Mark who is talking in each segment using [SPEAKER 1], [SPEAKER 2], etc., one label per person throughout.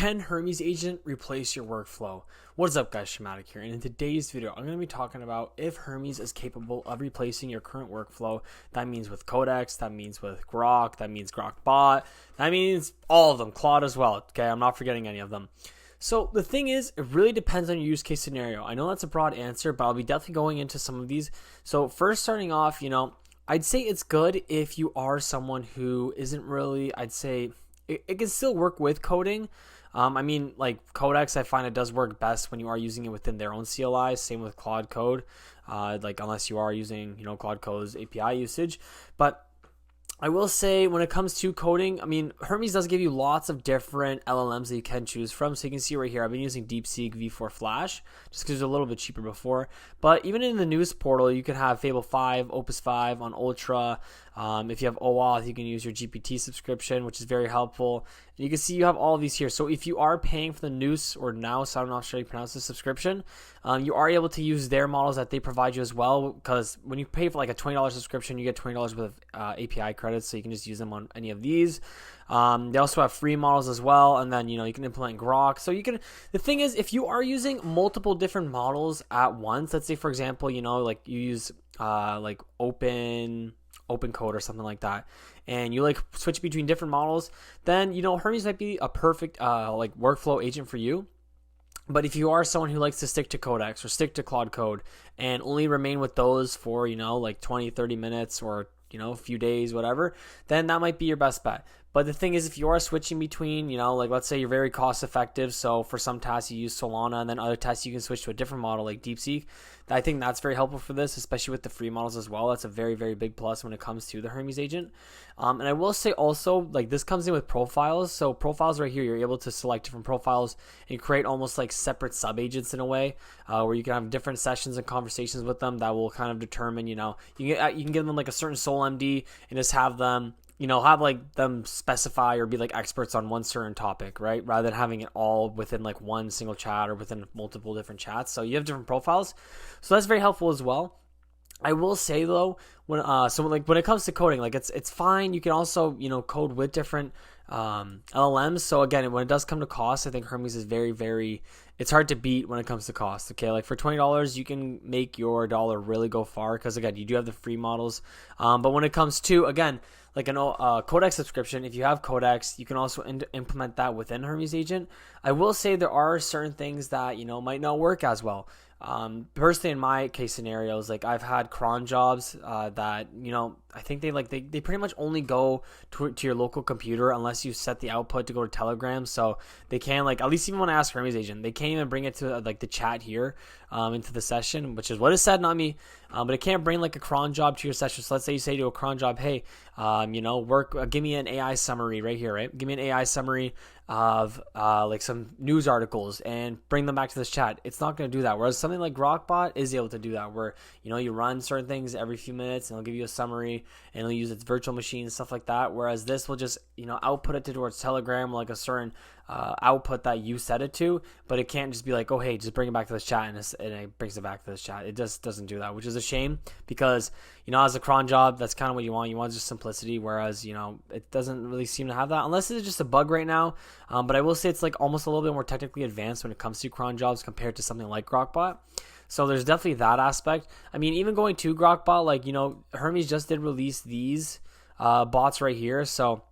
[SPEAKER 1] Can Hermes Agent replace your workflow? What is up, guys? Stromatic here, and in today's video I'm going to be talking about if Hermes is capable of replacing your current workflow. That means with Codex, that means with Grok, that means Grok Bot, that means all of them, Claude as well. Okay, I'm not forgetting any of them. So the thing is, it really depends on your use case scenario. I know that's a broad answer, but I'll be definitely going into some of these. So first, starting off, I'd say it's good if you are someone who isn't really, I'd say it can still work with coding. Like Codex, I find it does work best when you are using it within their own CLI. Same with Claude Code, unless you are using, Claude Code's API usage. But I will say when it comes to coding, Hermes does give you lots of different LLMs that you can choose from. So you can see right here, I've been using DeepSeek V4 Flash just because it was a little bit cheaper before. But even in the news portal, you can have Fable 5, Opus 5 on Ultra. If you have OAuth, you can use your GPT subscription, which is very helpful. And you can see you have all of these here. So if you are paying for the Noose or Nous, I'm not sure how you pronounce the subscription, you are able to use their models that they provide you as well. Because when you pay for like a $20 subscription, you get $20 with API credits, so you can just use them on any of these. They also have free models as well, and then you can implement Grok. So you can. The thing is, if you are using multiple different models at once, let's say for example, like you use like open code or something like that, and you like switch between different models, then Hermes might be a perfect like workflow agent for you. But if you are someone who likes to stick to Codex or stick to Claude Code and only remain with those for like 20-30 minutes or a few days, whatever, then that might be your best bet. But the thing is, if you are switching between, like let's say you're very cost effective, so for some tasks you use Solana, and then other tasks you can switch to a different model like DeepSeek. I think that's very helpful for this, especially with the free models as well. That's a very, very big plus when it comes to the Hermes agent. And I will say also, like this comes in with profiles. So profiles right here, you're able to select different profiles and create almost like separate sub agents in a way, where you can have different sessions and conversations with them that will kind of determine, you can give them like a certain Soul MD and just have them have like them specify or be like experts on one certain topic, right? Rather than having it all within like one single chat or within multiple different chats. So you have different profiles. So that's very helpful as well. I will say though, when it comes to coding, like it's fine. You can also, code with different LLMs. So again, when it does come to cost, I think Hermes is very, very, it's hard to beat when it comes to cost. Okay, like for $20, you can make your dollar really go far because again, you do have the free models. But when it comes to, again, like a Codex subscription, if you have Codex, you can also implement that within Hermes Agent. I will say there are certain things that might not work as well. Personally, in my case scenarios, like I've had cron jobs that I think they pretty much only go to your local computer unless you set the output to go to Telegram. So they can, like, at least even when I ask Hermes Agent, they can't even bring it to like the chat here into the session, which is what is said, not me. But it can't bring like a cron job to your session. So let's say you say to a cron job, hey, give me an AI summary right here, right? Give me an AI summary of like some news articles and bring them back to this chat. It's not going to do that. Whereas something like Grokbot is able to do that, where you run certain things every few minutes and it'll give you a summary and it'll use its virtual machine and stuff like that. Whereas this will just output it towards Telegram, like a certain output that you set it to, but it can't just be like, oh hey, just bring it back to this chat, and it brings it back to this chat. It just doesn't do that, which is a shame because as a cron job, that's kind of what you want. You want just simplicity, whereas it doesn't really seem to have that, unless it's just a bug right now. But I will say it's like almost a little bit more technically advanced when it comes to cron jobs compared to something like Grokbot. So there's definitely that aspect. Even going to Grokbot, like Hermes just did release these bots right here, so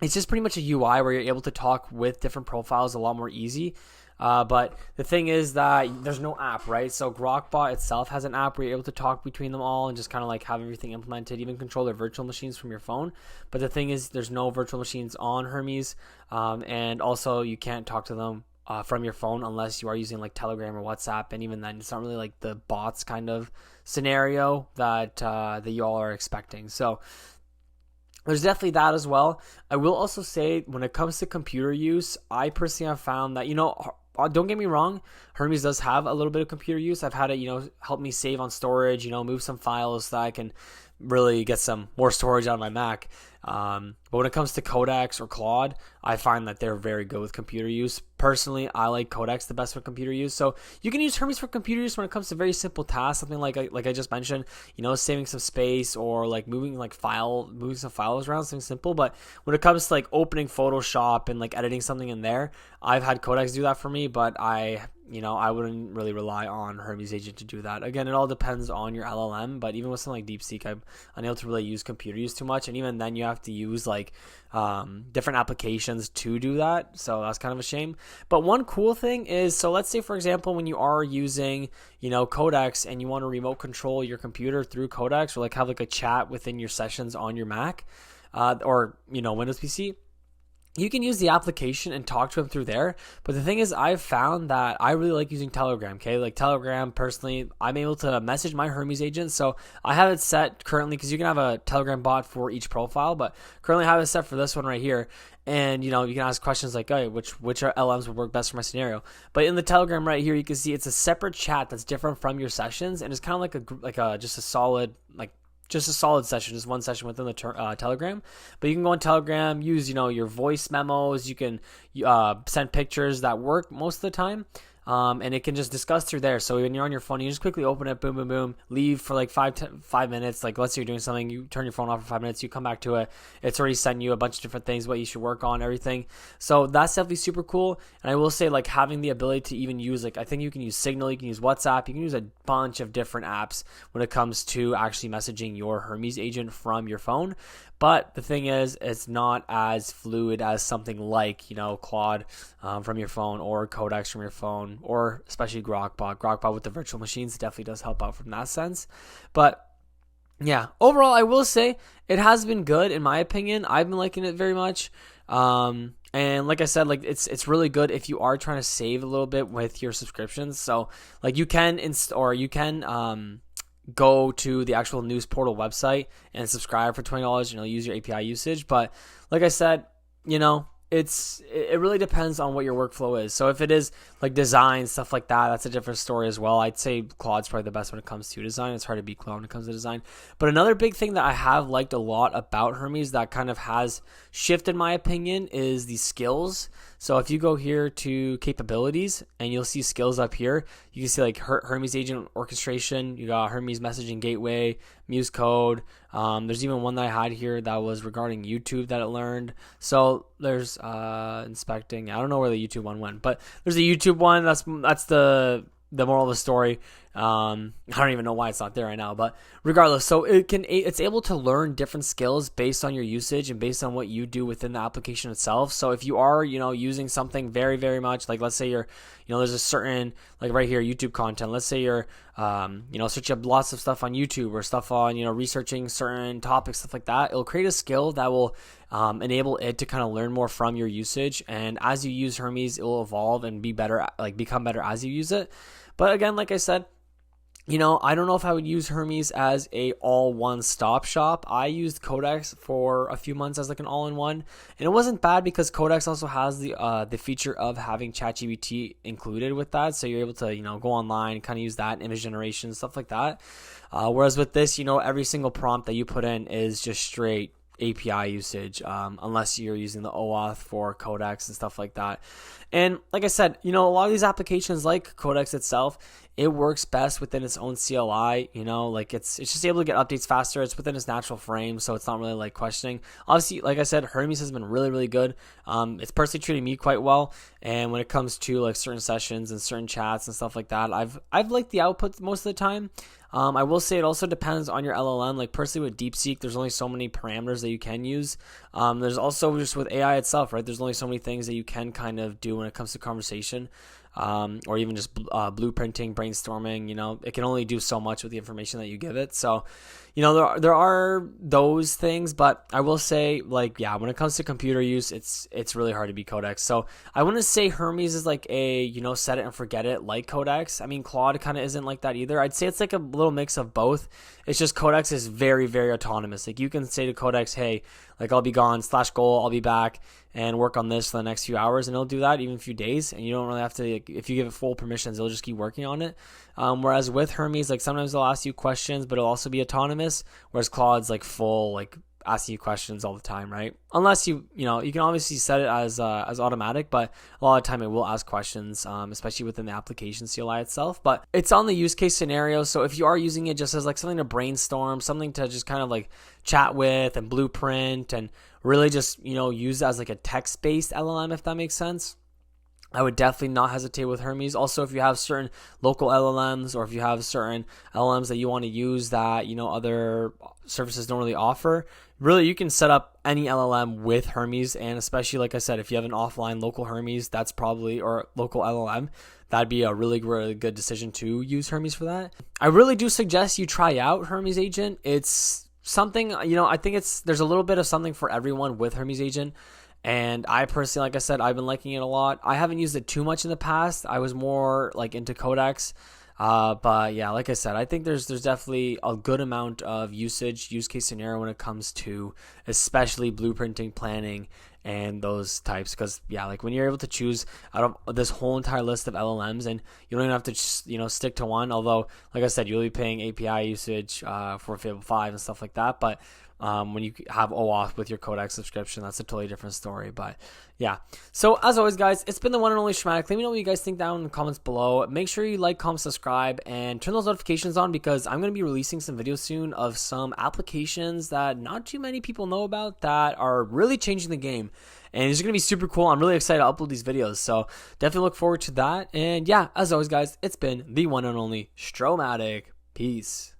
[SPEAKER 1] it's just pretty much a UI where you're able to talk with different profiles a lot more easy. But the thing is that there's no app, right? So Grokbot itself has an app where you're able to talk between them all and just kind of like have everything implemented, even control their virtual machines from your phone. But the thing is, there's no virtual machines on Hermes, and also you can't talk to them from your phone unless you are using like Telegram or WhatsApp, and even then, it's not really like the bots kind of scenario that you all are expecting. So there's definitely that as well. I will also say when it comes to computer use, I personally have found that, don't get me wrong, Hermes does have a little bit of computer use. I've had it, help me save on storage, move some files so that I can really get some more storage out of my Mac. But But when it comes to Codex or Claude, I find that they're very good with computer use. Personally, I like Codex the best for computer use. So you can use Hermes for computer use when it comes to very simple tasks, something like I just mentioned, saving some space or like moving some files around, something simple. But when it comes to like opening Photoshop and like editing something in there, I've had Codex do that for me, but I wouldn't really rely on Hermes Agent to do that. Again, it all depends on your LLM, but even with something like DeepSeek, I'm unable to really use computer use too much, and even then you have to use like different applications to do that, so that's kind of a shame. But one cool thing is, so let's say for example, when you are using Codex and you want to remote control your computer through Codex, or like have like a chat within your sessions on your Mac or Windows PC, you can use the application and talk to him through there. But the thing is, I've found that I really like using Telegram, okay? Like Telegram, personally, I'm able to message my Hermes agent. So I have it set currently, because you can have a Telegram bot for each profile, but currently I have it set for this one right here. And, you can ask questions like, hey, which LMs would work best for my scenario? But in the Telegram right here, you can see it's a separate chat that's different from your sessions. And it's kind of like just a solid session, just one session within the Telegram. But you can go on Telegram, use your voice memos, you can send pictures that work most of the time, and it can just discuss through there. So when you're on your phone, you just quickly open it, boom, boom, boom, leave for like 5 minutes. Like let's say you're doing something, you turn your phone off for 5 minutes, you come back to it, it's already sent you a bunch of different things, what you should work on, everything. So that's definitely super cool. And I will say, like, having the ability to even use, like, I think you can use Signal, you can use WhatsApp, you can use a bunch of different apps when it comes to actually messaging your Hermes agent from your phone. But the thing is, it's not as fluid as something like, Claude from your phone, or Codex from your phone, or especially Grokbot. Grokbot with the virtual machines definitely does help out from that sense. But yeah, overall, I will say it has been good in my opinion. I've been liking it very much. And like I said, like it's really good if you are trying to save a little bit with your subscriptions. So like you can go to the actual news portal website and subscribe for $20, use your API usage. But like I said, it really depends on what your workflow is. So if it is like design, stuff like that, that's a different story as well. I'd say Claude's probably the best when it comes to design. It's hard to beat Claude when it comes to design. But another big thing that I have liked a lot about Hermes that kind of has shifted my opinion is the skills. So if you go here to capabilities and you'll see skills up here, you can see like Hermes agent orchestration, you got Hermes messaging gateway, Muse code. There's even one that I had here that was regarding YouTube that it learned. So there's inspecting. I don't know where the YouTube one went, but there's a YouTube one. That's the moral of the story. I don't even know why it's not there right now, but regardless, so it's able to learn different skills based on your usage and based on what you do within the application itself. So if you are, using something very, very much, like let's say you're, there's a certain, like right here, YouTube content. Let's say you're, search up lots of stuff on YouTube or stuff on, researching certain topics, stuff like that. It'll create a skill that will enable it to kind of learn more from your usage. And as you use Hermes, it will evolve and become better as you use it. But again, like I said, I don't know if I would use Hermes as a all one-stop shop. I used Codex for a few months as like an all-in-one, and it wasn't bad because Codex also has the feature of having ChatGPT included with that, so you're able to go online, kind of use that, image generation, stuff like that. Whereas with this, every single prompt that you put in is just straight API usage, unless you're using the OAuth for Codex and stuff like that. And like I said, a lot of these applications like Codex itself, it works best within its own CLI, like it's just able to get updates faster. It's within its natural frame, so it's not really like questioning. Obviously, like I said, Hermes has been really, really good. It's personally treating me quite well. And when it comes to like certain sessions and certain chats and stuff like that, I've liked the output most of the time. I will say it also depends on your LLM. Like personally with DeepSeek, there's only so many parameters that you can use. There's also just with AI itself, right? There's only so many things that you can kind of do when it comes to conversation, or even just blueprinting, brainstorming. It can only do so much with the information that you give it. So, there are those things, but I will say, like, yeah, when it comes to computer use, it's really hard to beat Codex. So I wouldn't say Hermes is like a, set it and forget it like Codex. I mean, Claude kind of isn't like that either. I'd say it's like a little mix of both. It's just Codex is very, very autonomous. Like you can say to Codex, hey, like I'll be gone /goal, I'll be back and work on this for the next few hours, and it'll do that even a few days, and you don't really have to, like, if you give it full permissions, it'll just keep working on it. Whereas with Hermes, like sometimes they'll ask you questions, but it'll also be autonomous, whereas Claude's like full, like asking you questions all the time, right? Unless you can obviously set it as automatic, but a lot of the time it will ask questions, especially within the application CLI itself. But it's on the use case scenario. So if you are using it just as like something to brainstorm, something to just kind of like chat with and blueprint and really just, use it as like a text-based LLM, if that makes sense, I would definitely not hesitate with Hermes. Also, if you have certain local LLMs, or if you have certain LLMs that you want to use that, other services don't really offer, really you can set up any LLM with Hermes. And especially, like I said, if you have an offline local Hermes, that's probably, or local LLM, that'd be a really, really good decision to use Hermes for that. I really do suggest you try out Hermes Agent. It's something, I think there's a little bit of something for everyone with Hermes Agent. And I personally, like I said, I've been liking it a lot. I haven't used it too much in the past. I was more like into Codex. But yeah, like I said, I think there's definitely a good amount of use case scenario when it comes to especially blueprinting, planning, and those types. Because yeah, like when you're able to choose out of this whole entire list of LLMs, and you don't even have to stick to one. Although, like I said, you'll be paying API usage for Fable 5 and stuff like that. But when you have OAuth with your Codex subscription, that's a totally different story. But yeah, so as always, guys, it's been the one and only Stromatic. Let me know what you guys think down in the comments below. Make sure you like, comment, subscribe, and turn those notifications on, because I'm going to be releasing some videos soon of some applications that not too many people know about that are really changing the game, and it's going to be super cool. I'm really excited to upload these videos, so definitely look forward to that. And yeah, as always, guys, it's been the one and only Stromatic. Peace.